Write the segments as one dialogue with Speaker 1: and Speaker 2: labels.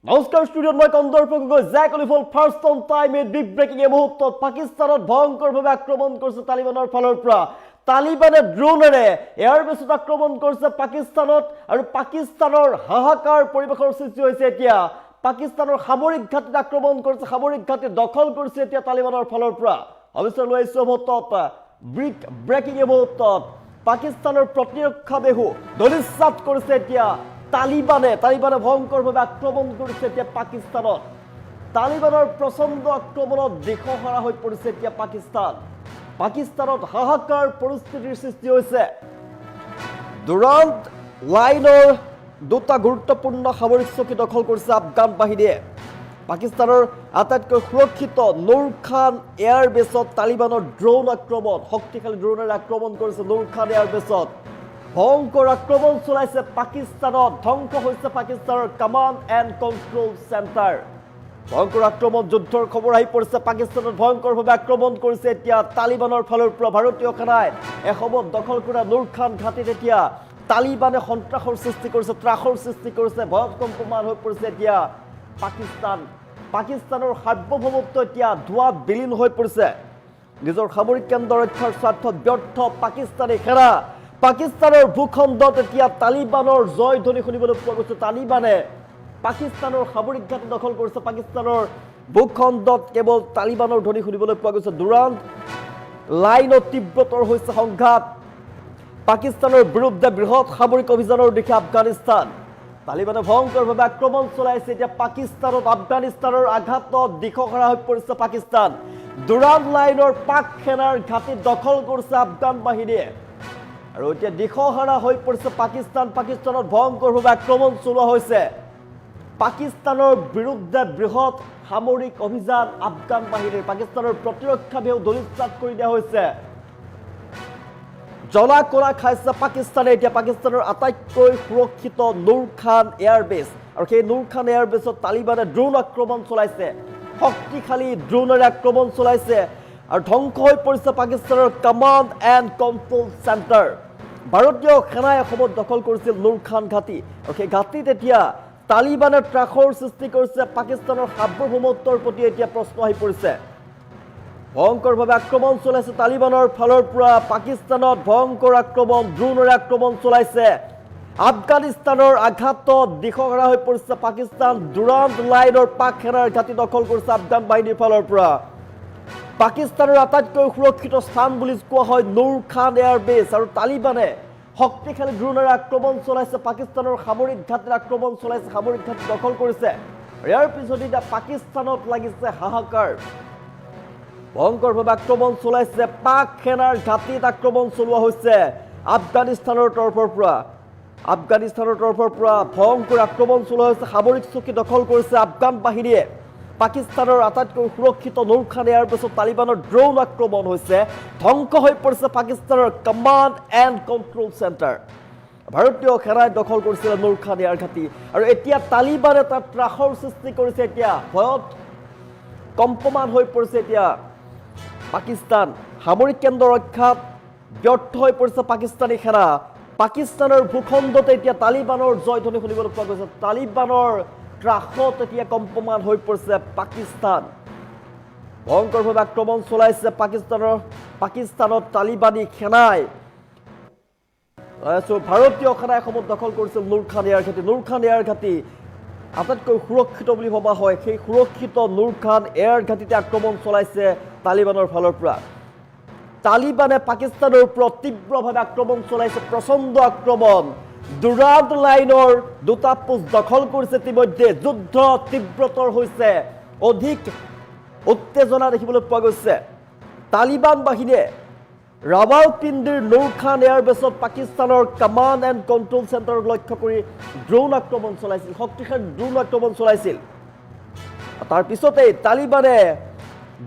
Speaker 1: নমস্কাৰ ষ্টুডিঅ'ত মই কন্দৰ্প গগৈ জেক অলিভল first on time a big breaking এই মুহূৰ্তত পাকিস্তানত ভয়ংকৰভাৱে আক্ৰমণ কৰিছে তালিবানৰ ফালৰ পৰা তালিবানে ড্ৰোনেৰে এয়াৰবেছত আক্ৰমণ কৰিছে পাকিস্তানত আৰু পাকিস্তানৰ হাহাকাৰ পৰিৱেশৰ সৃষ্টি হৈছে এতিয়া পাকিস্তানৰ সামৰিক ঘাটিত আক্ৰমণ কৰিছে সামৰিক ঘাটি দখল কৰিছে এতিয়া তালিবানৰ ফালৰ পৰা অৱশ্যে লৈ আহিছে মুহূৰ্তত বিগ ব্ৰেকিং এই মুহূৰ্তত পাকিস্তানৰ প্ৰতিৰক্ষা বেহু ধলিচাত কৰিছে এতিয়া তালিবানে ভয়ংকৰভাৱে আক্ৰমণ কৰিছে এতিয়া পাকিস্তানত তালিবানৰ প্ৰচণ্ড আক্ৰমণত দিশহাৰা হৈ পৰিছে এতিয়া পাকিস্তানত হাহাকাৰ পৰিস্থিতিৰ সৃষ্টি হৈছে দুৰান্ত লাইনৰ দুটা গুৰুত্বপূৰ্ণ সামৰিক চকী দখল কৰিছে আফগান বাহিনীয়ে পাকিস্তানৰ আটাইতকৈ সুৰক্ষিত নুৰ খান এয়াৰবেছত তালিবানৰ ড্ৰোন আক্ৰমণ শক্তিশালী ড্ৰোনেৰে আক্ৰমণ কৰিছে নুৰ খান এয়াৰবেছত ভয়ংকৰ আক্ৰমণ চলাইছে পাকিস্তানত ধ্বংস হৈছে পাকিস্তানৰ কমাণ্ড এণ্ড কণ্ট্ৰল চেণ্টাৰ ভয়ংকৰ আক্ৰমণ যুদ্ধৰ খবৰ আহি পৰিছে পাকিস্তানত ভয়ংকৰভাৱে আক্ৰমণ কৰিছে এতিয়া তালিবানৰ ফালৰ পৰা ভাৰতীয় সেনাই এসময়ত দখল কৰা নুৰ খান ঘাটিত এতিয়া তালিবানে সন্ত্ৰাসৰ সৃষ্টি কৰিছে ত্ৰাসৰ সৃষ্টি কৰিছে ভয়ংকৰমান হৈ পৰিছে এতিয়া পাকিস্তানৰ সাৰ্বভৌমত্ব এতিয়া ধোঁৱাত বিলীন হৈ পৰিছে নিজৰ সামৰিক কেন্দ্ৰ ৰক্ষাৰ স্বাৰ্থত ব্যৰ্থ পাকিস্তানী সেনা পাকিস্তানৰ ভূখণ্ডত এতিয়া তালিবানৰ জয় ধ্বনি শুনিবলৈ পোৱা গৈছে তালিবানে পাকিস্তানৰ সামৰিক ঘাটি দখল কৰিছে পাকিস্তানৰ ভূখণ্ডত কেৱল তালিবানৰ ধ্বনি শুনিবলৈ পোৱা গৈছে দুৰান্ত লাইনত তীব্ৰতৰ হৈছে সংঘাত পাকিস্তানৰ বিৰুদ্ধে বৃহৎ সামৰিক অভিযানৰ দিশে আফগানিস্তান তালিবানে ভয়ংকৰভাৱে আক্ৰমণ চলাইছে এতিয়া পাকিস্তানত আফগানিস্তানৰ আঘাতত দিশহাৰা হৈ পৰিছে পাকিস্তান দুৰান্ত লাইনৰ পাক সেনাৰ ঘাটি দখল কৰিছে আফগান বাহিনীয়ে আৰু এতিয়া দিশহাৰা হৈ পৰিছে পাকিস্তানত ভয়ংকৰভাৱে আক্ৰমণ চলোৱা হৈছে পাকিস্তানৰ বিৰুদ্ধে বৃহৎ সামৰিক অভিযান আফগান বাহিনীৰ পাকিস্তানৰ প্ৰতিৰক্ষা বেহু ধলিচাত কৰি দিয়া হৈছে জ্বলা কলা খাইছে পাকিস্তানে এতিয়া পাকিস্তানৰ আটাইতকৈ সুৰক্ষিত নুৰ খান এয়াৰবেছ আৰু সেই নুৰ খান এয়াৰবেছত তালিবানে ড্ৰোন আক্ৰমণ চলাইছে শক্তিশালী ড্ৰোনেৰে আক্ৰমণ চলাইছে আৰু ধ্বংস হৈ পৰিছে পাকিস্তানৰ কমাণ্ড এণ্ড কণ্ট্ৰল চেণ্টাৰ ভাৰতীয় সেনাই এসময়ত দখল কৰিছিল নুৰ খান ঘাটি আৰু সেই ঘাটিত এতিয়া তালিবানে ত্ৰাসৰ সৃষ্টি কৰিছে পাকিস্তানৰ সাৰ্বভৌমত্বৰ প্ৰতি এতিয়া প্ৰশ্ন আহি পৰিছে ভয়ংকৰভাৱে আক্ৰমণ চলাইছে তালিবানৰ ফালৰ পৰা পাকিস্তানত ভয়ংকৰ আক্ৰমণ ড্ৰোনেৰে আক্ৰমণ চলাইছে আফগানিস্তানৰ আঘাতত দিশহাৰা হৈ পৰিছে পাকিস্তান দুৰান্ত লাইনৰ পাক সেনাৰ ঘাটি দখল কৰিছে আফগান বাহিনীৰ ফালৰ পৰা পাকিস্তানৰ আটাইতকৈ সুৰক্ষিত স্থান বুলি কোৱা হয় নুৰ খান এয়াৰবেছ আৰু তালিবানে শক্তিশালী ড্ৰোনেৰে আক্ৰমণ চলাইছে পাকিস্তানৰ সামৰিক ঘাটিত আক্ৰমণ চলাইছে সামৰিক ঘাটি দখল কৰিছে ইয়াৰ পিছত এতিয়া পাকিস্তানত লাগিছে হাহাকাৰ ভয়ংকৰভাৱে আক্ৰমণ চলাইছে পাক সেনাৰ ঘাটিত আক্ৰমণ চলোৱা হৈছে আফগানিস্তানৰ তৰফৰ পৰা ভয়ংকৰ আক্ৰমণ চলোৱা হৈছে সামৰিক চকী দখল কৰিছে আফগান বাহিনীয়ে পাকিস্তানৰ আটাইতকৈ সুৰক্ষিত নুৰ খান এয়াৰবেছত তালিবানৰ ড্ৰোন আক্ৰমণ হৈছে ধ্বংস হৈ পৰিছে পাকিস্তানৰ কমাণ্ড এণ্ড কণ্ট্ৰল চেণ্টাৰ ভাৰতীয় সেনাই দখল কৰিছিলে নুৰ খান এয়াৰ ঘাটি আৰু এতিয়া তালিবানে তাত ত্ৰাসৰ সৃষ্টি কৰিছে এতিয়া ভয়ত কম্পমান হৈ পৰিছে এতিয়া পাকিস্তান সামৰিক কেন্দ্ৰ ৰক্ষাত ব্যৰ্থ হৈ পৰিছে পাকিস্তানী সেনা পাকিস্তানৰ ভূখণ্ডতে এতিয়া তালিবানৰ জয় ধ্বনি শুনিবলৈ পোৱা গৈছে তালিবানৰ ত্ৰাসত এতিয়া কম্পমান হৈ পৰিছে পাকিস্তান ভয়ংকৰভাৱে আক্ৰমণ চলাইছে পাকিস্তানত তালিবানী সেনাই ভাৰতীয় সেনাই এসময়ত দখল কৰিছিল নুৰ খান এয়াৰ ঘাটি আটাইতকৈ সুৰক্ষিত বুলি ভবা হয় সেই সুৰক্ষিত নুৰ খান এয়াৰ ঘাটিতে আক্ৰমণ চলাইছে তালিবানৰ ফালৰ পৰা তালিবানে পাকিস্তানৰ ওপৰত তীব্ৰভাৱে আক্ৰমণ চলাইছে প্ৰচণ্ড আক্ৰমণ দুৰান্ত লাইনৰ দুটা পোষ্ট দখল কৰিছে ইতিমধ্যে যুদ্ধ তীব্ৰতৰ হৈছে অধিক উত্তেজনা দেখিবলৈ পোৱা গৈছে তালিবান বাহিনীয়ে ৰাৱালপিণ্ডিৰ নুৰ খান এয়াৰবেছত পাকিস্তানৰ কমাণ্ড এণ্ড কণ্ট্ৰল চেণ্টাৰক লক্ষ্য কৰি ড্ৰোন আক্ৰমণ চলাইছিল শক্তিশালী ড্ৰোন আক্ৰমণ চলাইছিল তাৰ পিছতেই তালিবানে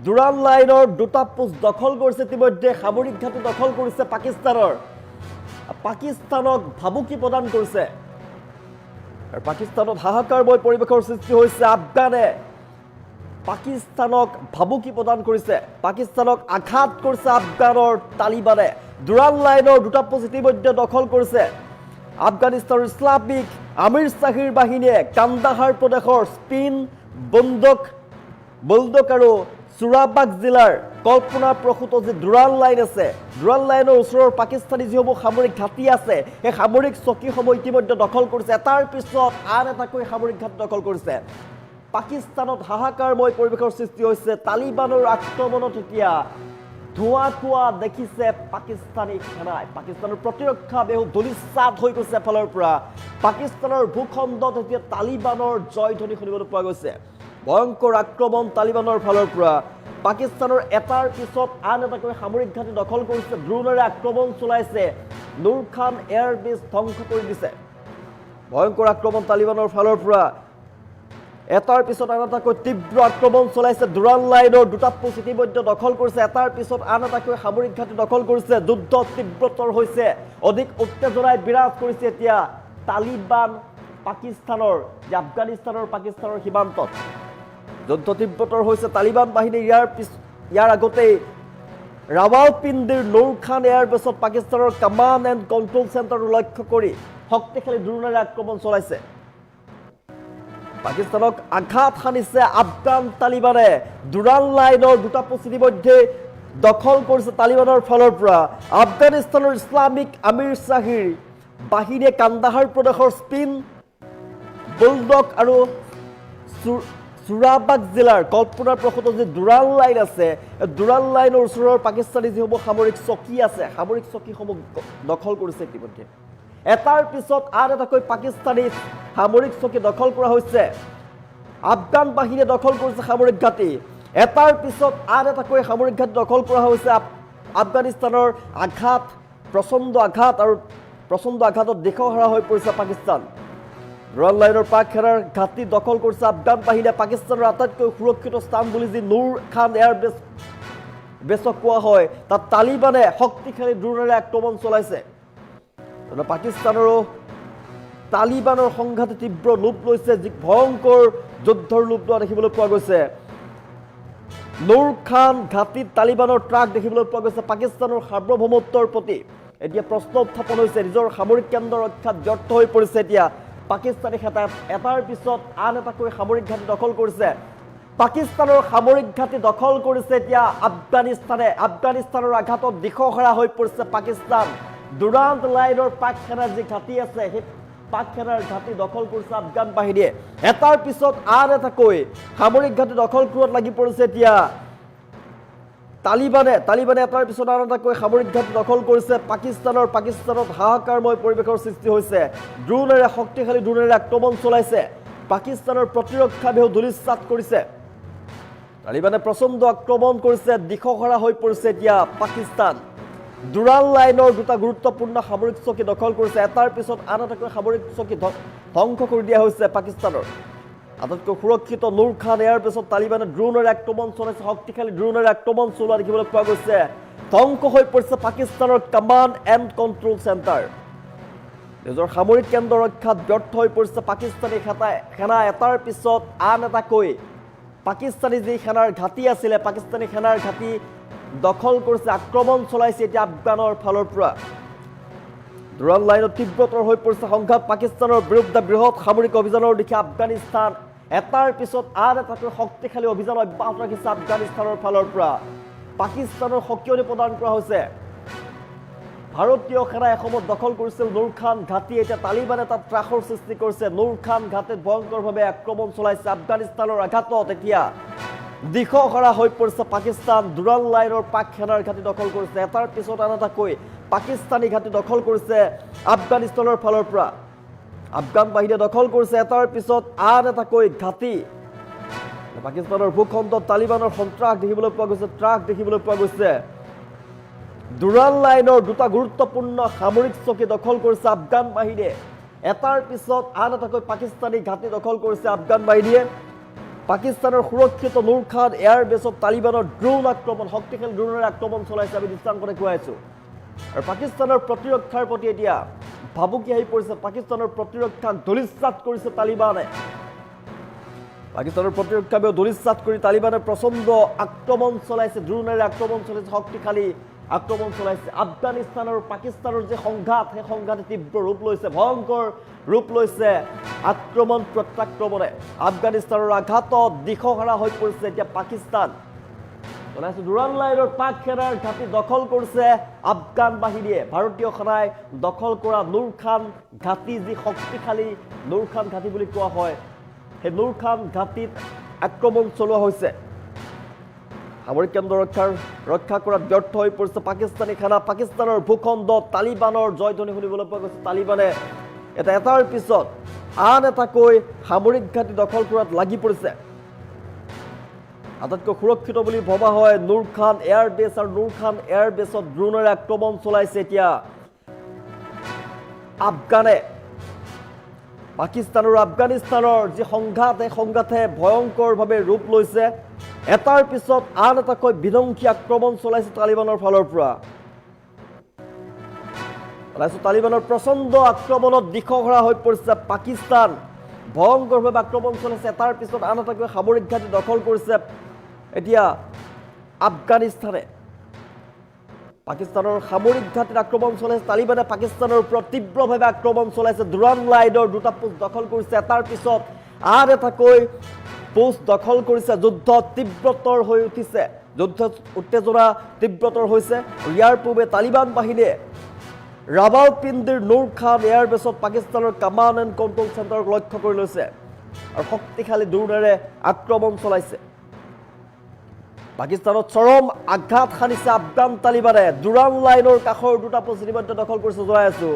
Speaker 1: দুৰান্ত লাইনৰ দুটা পোষ্ট দখল কৰিছে ইতিমধ্যে সামৰিক ঘাটি দখল কৰিছে পাকিস্তানক ভাবুকি প্ৰদান কৰিছে আৰু পাকিস্তানত হাহাকাৰময় পৰিৱেশৰ সৃষ্টি হৈছে আফগানে পাকিস্তানক ভাবুকি প্ৰদান কৰিছে পাকিস্তানক আঘাত কৰিছে আফগানৰ তালিবানে দুৰান্ত লাইনৰ দুটা পোষ্ট ইতিমধ্যে দখল কৰিছে আফগানিস্তানৰ ইছলামিক আমিৰ চাহিৰ বাহিনীয়ে কান্দাহাৰ প্ৰদেশৰ স্পিন বুলডক আৰু চুৰাবাগ জিলাৰ কল্পনা প্ৰসূত যি দুৰাল লাইন আছে, দুৰাল লাইনৰ ওচৰৰ পাকিস্তানী যিসমূহ সামৰিক ঘাটি আছে, সেই সামৰিক চকীসমূহ ইতিমধ্যে দখল কৰিছে। এটাৰ পিছত আন এটাকৈ সামৰিক ঘাটি দখল কৰিছে। পাকিস্তানত হাহাকাৰময় পৰিৱেশৰ সৃষ্টি হৈছে। তালিবানৰ আক্ৰমণত এতিয়া ধোঁৱা দেখিছে পাকিস্তানী সেনাই। পাকিস্তানৰ প্ৰতিৰক্ষা বেহু ধূলিসাৎ হৈ গৈছে এফালৰ পৰা। পাকিস্তানৰ ভূখণ্ডত এতিয়া তালিবানৰ জয়ধ্বনি শুনিবলৈ পোৱা গৈছে। ভয়ংকৰ আক্ৰমণ তালিবানৰ ফালৰ পৰা। পাকিস্তানৰ এটাৰ পিছত আন এটাকৈ সামৰিক ঘাটি দখল কৰিছে, ড্ৰোনেৰে আক্ৰমণ চলাইছে, নুৰ খান এয়াৰবেছ ধ্বংস কৰি দিছে। ভয়ংকৰ আক্ৰমণ তালিবানৰ ফালৰ পৰা। এটাৰ পিছত আন এটাকৈ তীব্ৰ আক্ৰমণ চলাইছে। দুৰাল লাইনৰ দুটা পোষ্ট ইতিমধ্যে দখল কৰিছে। এটাৰ পিছত আন এটাকৈ সামৰিক ঘাটি দখল কৰিছে। যুদ্ধ তীব্ৰতৰ হৈছে, অধিক উত্তেজনাই বিৰাজ কৰিছে এতিয়া তালিবান পাকিস্তানৰ যে আফগানিস্তানৰ পাকিস্তানৰ সীমান্তত। যুদ্ধ তীব্ৰতৰ হৈছে। তালিবান বাহিনী ইয়াৰ আগতেই ৰাৱালপিণ্ডিৰ নুৰ খান এয়াৰবেছত পাকিস্তানৰ কমাণ্ড এণ্ড কণ্ট্ৰল চেণ্টাৰটো লক্ষ্য কৰি শক্তিশালী ড্ৰোনেৰে আক্ৰমণ চলাইছে। পাকিস্তানক আঘাত সানিছে আফগান তালিবানে। দুৰাল লাইনৰ দুটা পোষ্ট ইতিমধ্যে দখল কৰিছে তালিবানৰ ফালৰ পৰা। আফগানিস্তানৰ ইছলামিক আমিৰ চাহিৰ বাহিনীয়ে কান্দাহাৰ প্ৰদেশৰ স্পিন বুলডক আৰু চুৰাবাগ জিলাৰ কল্পনাৰ প্ৰসূত যি দুৰাল লাইন আছে, দুৰাল লাইনৰ ওচৰৰ পাকিস্তানী যিসমূহ সামৰিক চকী আছে, সামৰিক চকীসমূহ দখল কৰিছে ইতিমধ্যে। এটাৰ পিছত আন এটাকৈ পাকিস্তানী সামৰিক চকী দখল কৰা হৈছে। আফগান বাহিনীয়ে দখল কৰিছে সামৰিক ঘাটি। এটাৰ পিছত আন এটাকৈ সামৰিক ঘাটি দখল কৰা হৈছে। আফগানিস্তানৰ আঘাত, প্ৰচণ্ড আঘাত আৰু প্ৰচণ্ড আঘাতত দিশহাৰা হৈ পৰিছে পাকিস্তান। দুৰাল লাইনৰ পাক সেনাৰ ঘাটি দখল কৰিছে আফগান বাহিনীয়ে। পাকিস্তানৰ আটাইতকৈ সুৰক্ষিত স্থান বুলি যি নুৰ খান এয়াৰবেছক কোৱা হয়, তাত তালিবানে শক্তিশালী ড্ৰোনেৰে আক্ৰমণ চলাইছে। পাকিস্তানৰো তালিবানৰ সংঘাতে তীব্ৰ ৰূপ লৈছে, যি ভয়ংকৰ যুদ্ধৰ ৰূপ লোৱা দেখিবলৈ পোৱা গৈছে। নুৰ খান ঘাটিত তালিবানৰ ট্ৰাক দেখিবলৈ পোৱা গৈছে। পাকিস্তানৰ সাৰ্বভৌমত্বৰ প্ৰতি এতিয়া প্ৰশ্ন উত্থাপন হৈছে। নিজৰ সামৰিক কেন্দ্ৰ ৰক্ষাত ব্যৰ্থ হৈ পৰিছে এতিয়া পাকিস্তানী সেনাই। এটাৰ পিছত আন এটাকৈ সামৰিক ঘাটি দখল কৰিছে। পাকিস্তানৰ সামৰিক ঘাটি দখল কৰিছে এতিয়া আফগানিস্তানে। আফগানিস্তানৰ আঘাতত দিশহাৰা হৈ পৰিছে পাকিস্তান। দুৰাল লাইনৰ পাক সেনাৰ যি ঘাটি আছে, সেই পাক সেনাৰ ঘাটি দখল কৰিছে আফগান বাহিনীয়ে। এটাৰ পিছত আন এটাকৈ সামৰিক ঘাটি দখল কৰাত লাগি পৰিছে এতিয়া তালিবানে এটাৰ পিছত আন এটাকৈ সামৰিক ঘাটি দখল কৰিছে। পাকিস্তানত হাহাকাৰময় পৰিৱেশৰ সৃষ্টি হৈছে। ড্ৰোনেৰে শক্তিশালী ড্ৰোনেৰে আক্ৰমণ চলাইছে। পাকিস্তানৰ প্ৰতিৰক্ষা বেহু ধূলিসাৎ কৰিছে। তালিবানে প্ৰচণ্ড আক্ৰমণ কৰিছে, দিশহাৰা হৈ পৰিছে এতিয়া পাকিস্তান। দুৰাল লাইনৰ দুটা গুৰুত্বপূৰ্ণ সামৰিক চকী দখল কৰিছে। এটাৰ পিছত আন এটাকৈ সামৰিক চকী ধ্বংস কৰি দিয়া হৈছে পাকিস্তানৰ। আটাইতকৈ সুৰক্ষিত নুৰ খান এয়াৰবেছত তালিবানে ড্ৰোনেৰে আক্ৰমণ চলাইছে। শক্তিশালী ড্ৰোনেৰে আক্ৰমণ চলোৱা দেখিবলৈ পোৱা গৈছে। ধ্বংস হৈ পৰিছে পাকিস্তানৰ কমাণ্ড এণ্ড কণ্ট্ৰল চেণ্টাৰ। নিজৰ সামৰিক কেন্দ্ৰ ৰক্ষাত ব্যৰ্থ হৈ পৰিছে পাকিস্তানী সেনা। এটাৰ পিছত আন এটাকৈ পাকিস্তানী যি সেনাৰ ঘাটি আছিলে, পাকিস্তানী সেনাৰ ঘাটি দখল কৰিছে, আক্ৰমণ চলাইছে এতিয়া আফগানৰ ফালৰ পৰা। দুৰাল লাইনত তীব্ৰতৰ হৈ পৰিছে সংঘাত। পাকিস্তানৰ বিৰুদ্ধে বৃহৎ সামৰিক অভিযানৰ দিশে আফগানিস্তান। এটাৰ পিছত আন এটাকৈ শক্তিশালী অভিযান অব্যাহত ৰাখিছে আফগানিস্তানৰ ফালৰ পৰা। পাকিস্তানৰ সকিয়নি প্ৰদান কৰা হৈছে। ভাৰতীয় সেনাই এসময়ত দখল কৰিছিল নুৰ খান ঘাটি। এতিয়া তালিবানে তাত ত্ৰাসৰ সৃষ্টি কৰিছে। নুৰ খান ঘাটিত ভয়ংকৰভাৱে আক্ৰমণ চলাইছে। আফগানিস্তানৰ আঘাতত এতিয়া দিশহাৰা হৈ পৰিছে পাকিস্তান। দুৰাল লাইনৰ পাক সেনাৰ ঘাটি দখল কৰিছে। এটাৰ পিছত আন এটাকৈ পাকিস্তানী ঘাটি দখল কৰিছে আফগানিস্তানৰ ফালৰ পৰা। আফগান বাহিনীয়ে দখল কৰিছে এটাৰ পিছত আন এটাকৈ ঘাটি। পাকিস্তানৰ ভূখণ্ডত তালিবানৰ সন্ত্ৰাস দেখিবলৈ পোৱা গৈছে, ট্ৰাক দেখিবলৈ পোৱা গৈছে। দুৰাল লাইনৰ দুটা গুৰুত্বপূৰ্ণ সামৰিক চকী দখল কৰিছে আফগান বাহিনীয়ে। এটাৰ পিছত আন এটাকৈ পাকিস্তানী ঘাটি দখল কৰিছে আফগান বাহিনীয়ে। পাকিস্তানৰ সুৰক্ষিত নুৰ খান এয়াৰবেছত তালিবানৰ ড্ৰোন আক্ৰমণ, শক্তিশালী ড্ৰোনেৰে আক্ৰমণ চলাইছে। আমি দৃষ্টান্ততে কৈ আছো। আৰু পাকিস্তানৰ প্ৰতিৰক্ষাৰ প্ৰতি এতিয়া ভাবুকি আহি পৰিছে। পাকিস্তানৰ প্ৰতিৰক্ষাক ধূলিসাৎ কৰিছে তালিবানে। পাকিস্তানৰ প্ৰতিৰক্ষা ধূলিসাৎ কৰি তালিবানে প্ৰচণ্ড আক্ৰমণ চলাইছে, ড্ৰোনেৰে আক্ৰমণ চলাইছে। শক্তিশালী আক্ৰমণ চলাইছে আফগানিস্তান আৰু পাকিস্তানৰ যে সংঘাত সেই সংঘাতে তীব্ৰ ৰূপ লৈছে ভয়ংকৰ ৰূপ লৈছে আক্ৰমণ প্ৰত্যাক্ৰমণে আফগানিস্তানৰ আঘাতত দিশহাৰা হৈ পৰিছে এতিয়া পাকিস্তান জনাইছো দুৰান লাইনৰ পাক সেনাৰ ঘাটি দখল কৰিছে আফগান বাহিনীয়ে ভাৰতীয় সেনাই দখল কৰা নুৰ খান ঘাটি যি শক্তিশালী নুৰ খান ঘাটি বুলি কোৱা হয় সেই নুৰ খান ঘাটিত আক্ৰমণ চলোৱা হৈছে সামৰিক কেন্দ্ৰ ৰক্ষা কৰাত ব্যৰ্থ হৈ পৰিছে পাকিস্তানী সেনা পাকিস্তানৰ ভূখণ্ডত তালিবানৰ জয়ধ্বনি শুনিবলৈ পোৱা গৈছে তালিবানে এটাৰ পিছত আন এটাকৈ সামৰিক ঘাটি দখল কৰাত লাগি পৰিছে আটাইতকৈ সুৰক্ষিত বুলি ভবা হয় নুৰ খান এয়াৰবেছ আৰু নুৰ খান এয়াৰবেছত ড্ৰোনেৰে আক্ৰমণ চলাইছে এতিয়া আফগানে পাকিস্তান আৰু আফগানিস্তানৰ যি সংঘাত এই সংঘাতে ভয়ংকৰভাৱে ৰূপ লৈছে এটাৰ পিছত আন এটাকৈ বিধ্বংসী আক্ৰমণ চলাইছে তালিবানৰ ফালৰ পৰা তালিবানৰ প্ৰচণ্ড আক্ৰমণত দিশহাৰা হৈ পৰিছে পাকিস্তান ভয়ংকৰভাৱে আক্ৰমণ চলাইছে এটাৰ পিছত আন এটাকৈ সামৰিক ঘাটি দখল কৰিছে এতিয়া আফগানিস্তানে পাকিস্তানৰ সামৰিক ঘাটিত আক্ৰমণ চলাইছে তালিবানে পাকিস্তানৰ ওপৰত তীব্ৰভাৱে আক্ৰমণ চলাইছে দুৰান লাইনৰ দুটা পোষ্ট দখল কৰিছে এটাৰ পিছত আন এটাকৈ পোষ্ট দখল কৰিছে যুদ্ধ তীব্ৰতৰ হৈ উঠিছে যুদ্ধ উত্তেজনা তীব্ৰতৰ হৈছে ইয়াৰ পূৰ্বে তালিবান বাহিনীয়ে ৰাৱালপিণ্ডিৰ নুৰ খান এয়াৰবেছত পাকিস্তানৰ কমাণ্ড এণ্ড কণ্ট্ৰল চেণ্টাৰক লক্ষ্য কৰি লৈছে আৰু শক্তিশালী ড্ৰোনেৰে আক্ৰমণ চলাইছে পাকিস্তানত চৰম আঘাত সানিছে আফগান তালিবানে দুৰান লাইনৰ কাষৰ দুটা পোষ্ট ইতিমধ্যে দখল কৰিছে জনাই আছো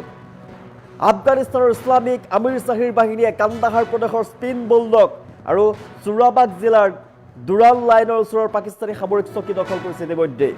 Speaker 1: আফগানিস্তানৰ ইছলামিক আমিৰ শ্বাহীৰ বাহিনীয়ে কান্দাহাৰ প্ৰদেশৰ স্পিন বুলডগ আৰু চুৰাবাগ জিলাৰ দুৰান লাইনৰ ওচৰৰ পাকিস্তানী সামৰিক চকী দখল কৰিছে ইতিমধ্যে